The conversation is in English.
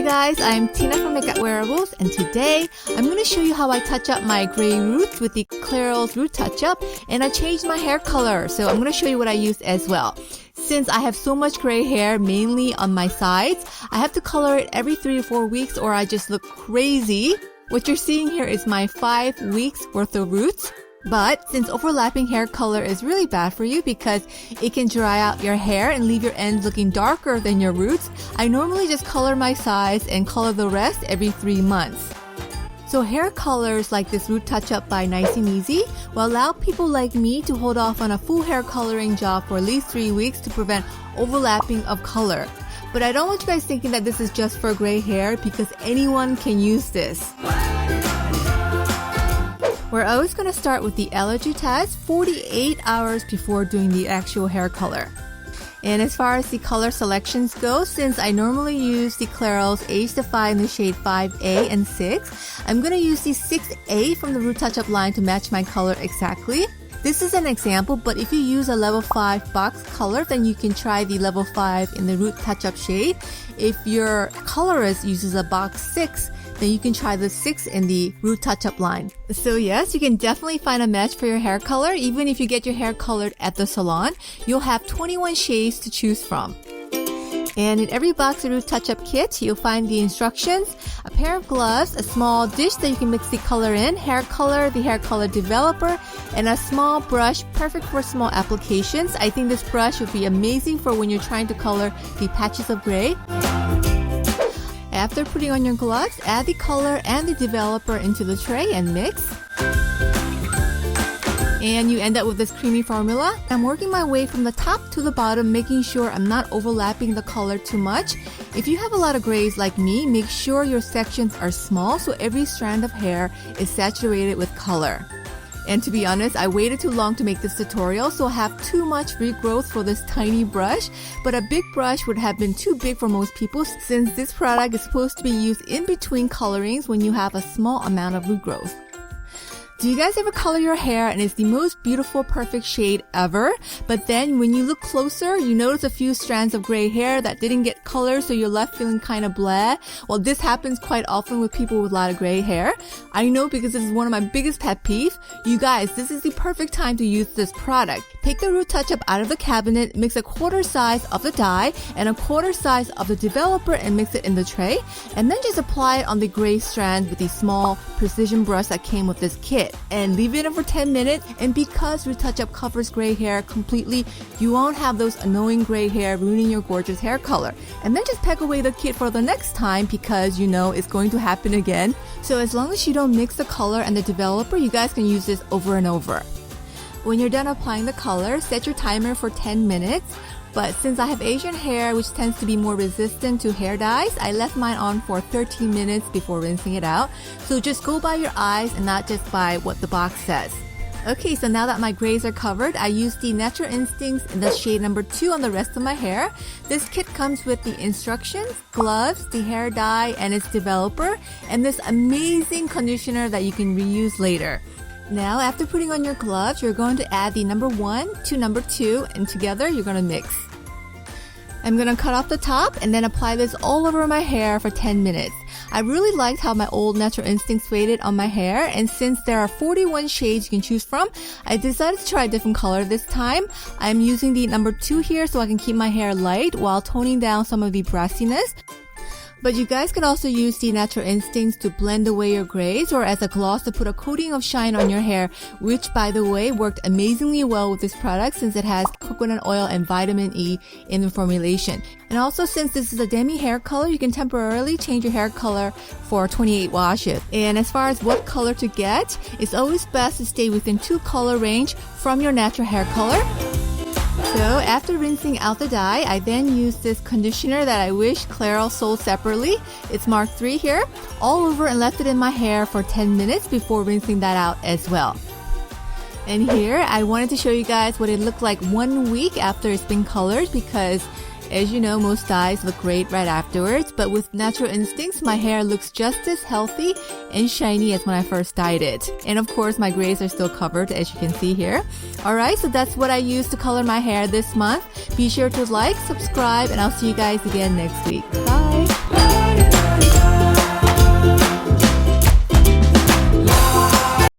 guys, I'm Tina from MakeupWearables, and today I'm going to show you how I touch up my gray roots with the Clairol's Root Touch Up, and I changed my hair color, so I'm going to show you what I used as well. Since I have so much gray hair, mainly on my sides, I have to color it every 3 to 4 weeks or I just look crazy. What you're seeing here is my 5 weeks worth of roots. But since overlapping hair color is really bad for you because it can dry out your hair and leave your ends looking darker than your roots, I normally just color my sides and color the rest every 3 months. So hair colors like this Root Touch Up by Nice and Easy will allow people like me to hold off on a full hair coloring job for at least 3 weeks to prevent overlapping of color. But I don't want you guys thinking that this is just for gray hair because anyone can use this. We're always going to start with the allergy test 48 hours before doing the actual hair color. And as far as the color selections go, since I normally use the Clairol's Age Defy in the shade 5A and 6, I'm going to use the 6A from the Root Touch Up line to match my color exactly. This is an example, but if you use a level 5 box color, then you can try the level 5 in the Root Touch Up shade. If your colorist uses a box 6, then you can try the 6 in the Root Touch Up line. So yes, you can definitely find a match for your hair color. Even if you get your hair colored at the salon, you'll have 21 shades to choose from. And in every box of Root Touch Up kit, you'll find the instructions, a pair of gloves, a small dish that you can mix the color in, hair color, the hair color developer, and a small brush, perfect for small applications. I think this brush would be amazing for when you're trying to color the patches of gray. After putting on your gloves, add the color and the developer into the tray and mix. And you end up with this creamy formula. I'm working my way from the top to the bottom, making sure I'm not overlapping the color too much. If you have a lot of grays like me, make sure your sections are small so every strand of hair is saturated with color. And to be honest, I waited too long to make this tutorial, so I have too much regrowth for this tiny brush. But a big brush would have been too big for most people since this product is supposed to be used in between colorings when you have a small amount of regrowth. Do you guys ever color your hair and it's the most beautiful, perfect shade ever? But then when you look closer, you notice a few strands of gray hair that didn't get colored, so you're left feeling kind of blah. Well, this happens quite often with people with a lot of gray hair. I know because this is one of my biggest pet peeves. You guys, this is the perfect time to use this product. Take the Root Touch Up out of the cabinet, mix a 1/4 size of the dye and a 1/4 size of the developer and mix it in the tray. And then just apply it on the gray strand with the small precision brush that came with this kit. And leave it in for 10 minutes, and because Root Touch Up covers gray hair completely, you won't have those annoying gray hair ruining your gorgeous hair color. And then just pack away the kit for the next time because you know it's going to happen again. So as long as you don't mix the color and the developer, you guys can use this over and over. When you're done applying the color, set your timer for 10 minutes. But since I have Asian hair, which tends to be more resistant to hair dyes, I left mine on for 13 minutes before rinsing it out. So just go by your eyes and not just by what the box says. Okay, so now that my grays are covered, I used the Natural Instincts in the shade number 2 on the rest of my hair. This kit comes with the instructions, gloves, the hair dye, and its developer, and this amazing conditioner that you can reuse later. Now, after putting on your gloves, you're going to add the number 1 to number 2, and together you're going to mix. I'm going to cut off the top and then apply this all over my hair for 10 minutes. I really liked how my old Natural Instincts faded on my hair, and since there are 41 shades you can choose from, I decided to try a different color this time. I'm using the number 2 here so I can keep my hair light while toning down some of the brassiness. But you guys can also use the Natural Instincts to blend away your grays or as a gloss to put a coating of shine on your hair, which by the way worked amazingly well with this product since it has coconut oil and vitamin E in the formulation. And also since this is a demi hair color, you can temporarily change your hair color for 28 washes. And as far as what color to get, it's always best to stay within 2 color range from your natural hair color. So after rinsing out the dye, I then used this conditioner that I wish Clairol sold separately. It's Mark 3 here, all over and left it in my hair for 10 minutes before rinsing that out as well. And here, I wanted to show you guys what it looked like 1 week after it's been colored because as you know, most dyes look great right afterwards, but with Natural Instincts, my hair looks just as healthy and shiny as when I first dyed it. And of course, my grays are still covered, as you can see here. Alright, so that's what I used to color my hair this month. Be sure to like, subscribe, and I'll see you guys again next week. Bye!